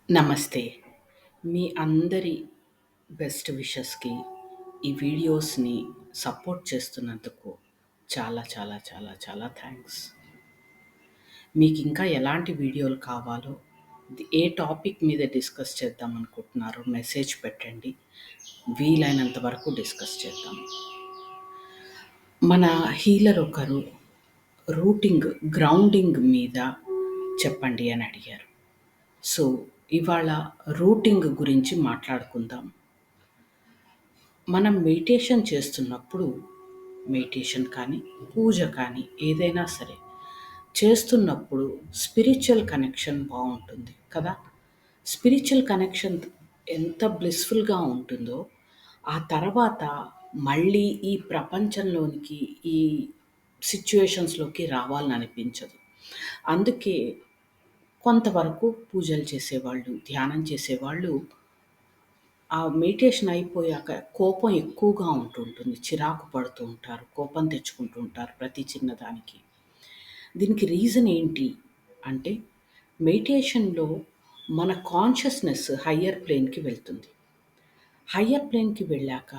నమస్తే. మీ అందరి బెస్ట్ విషెస్‌కి ఈ వీడియోస్‌ని సపోర్ట్ చేస్తున్నందుకు చాలా చాలా చాలా చాలా థాంక్స్. మీకింకా ఎలాంటి వీడియోలు కావాలో, ఏ టాపిక్ మీద డిస్కస్ చేద్దామనుకుంటున్నారో మెసేజ్ పెట్టండి. వీలైనంత వరకు డిస్కస్ చేద్దాం. మన హీలర్ ఒకరు గ్రౌండింగ్ మీద చెప్పండి అని అడిగారు. సో, ఇవాళ రూటింగ్ గురించి మాట్లాడుకుందాం. మనం మెడిటేషన్ చేస్తున్నప్పుడు, మెడిటేషన్ కానీ, పూజ కానీ ఏదైనా సరే చేస్తున్నప్పుడు స్పిరిచువల్ కనెక్షన్ బావుంటుంది కదా! స్పిరిచువల్ కనెక్షన్ ఎంత బ్లిస్‌ఫుల్‌గా ఉంటుందో, ఆ తర్వాత మళ్ళీ ఈ ప్రపంచంలోనికి, ఈ సిట్యుయేషన్స్‌లోకి రావాలని అనిపించదు. అందుకే కొంతవరకు పూజలు చేసేవాళ్ళు, ధ్యానం చేసేవాళ్ళు ఆ మెడిటేషన్ అయిపోయాక కోపం ఎక్కువగా ఉంటుంటుంది. చిరాకు పడుతూ ఉంటారు. కోపం తెచ్చుకుంటూ ఉంటారు ప్రతి చిన్నదానికి. దీనికి రీజన్ ఏంటి అంటే మెడిటేషన్‌లో మన కాన్షియస్‌నెస్ హయ్యర్ ప్లేన్‌కి వెళ్తుంది. హయ్యర్ ప్లేన్‌కి వెళ్ళాక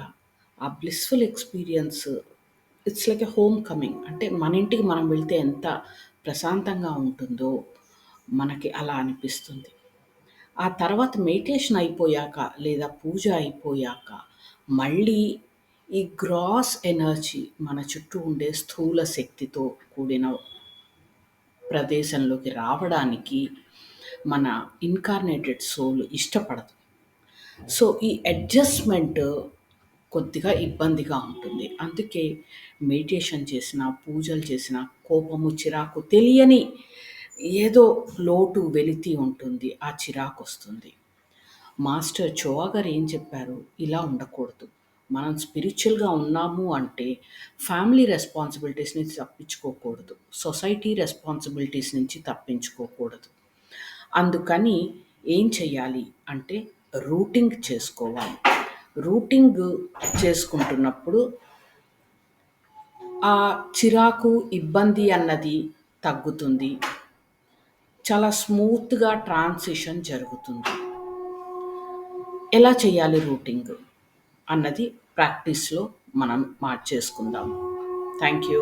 ఆ blissful experience it's like a home coming. అంటే మన ఇంటికి మనం వెళ్తే ఎంత ప్రశాంతంగా ఉంటుందో మనకి అలా అనిపిస్తుంది. ఆ తర్వాత మెడిటేషన్ అయిపోయాక లేదా పూజ అయిపోయాక మళ్ళీ ఈ గ్రాస్ ఎనర్జీ మన చుట్టూ ఉండే స్థూల శక్తితో కూడిన ప్రదేశంలోకి రావడానికి మన ఇన్కార్నేటెడ్ సోల్ ఇష్టపడదు. సో, ఈ అడ్జస్ట్‌మెంట్ కొద్దిగా ఇబ్బందిగా ఉంటుంది. అందుకే మెడిటేషన్ చేసినా, పూజలు చేసినా కోపము, చిరాకు తెలియని ఏదో లోటు, వెలితి ఉంటుంది. ఆ చిరాకొస్తుంది. మాస్టర్ చోవా గారు ఏం చెప్పారు? ఇలా ఉండకూడదు. మనం స్పిరిచ్యువల్‌గా ఉన్నాము అంటే ఫ్యామిలీ రెస్పాన్సిబిలిటీస్ నుంచి తప్పించుకోకూడదు. సొసైటీ రెస్పాన్సిబిలిటీస్ నుంచి తప్పించుకోకూడదు. అందుకని ఏం చేయాలి అంటే రూటింగ్ చేసుకోవాలి. రూటింగ్ చేసుకుంటున్నప్పుడు ఆ చిరాకు, ఇబ్బంది అన్నది తగ్గుతుంది. చాలా స్మూత్‌గా ట్రాన్సిషన్ జరుగుతుంది. ఎలా చేయాలి రూటింగ్ అన్నది ప్రాక్టీస్‌లో మనం మార్చేసుకుందాం. Thank you.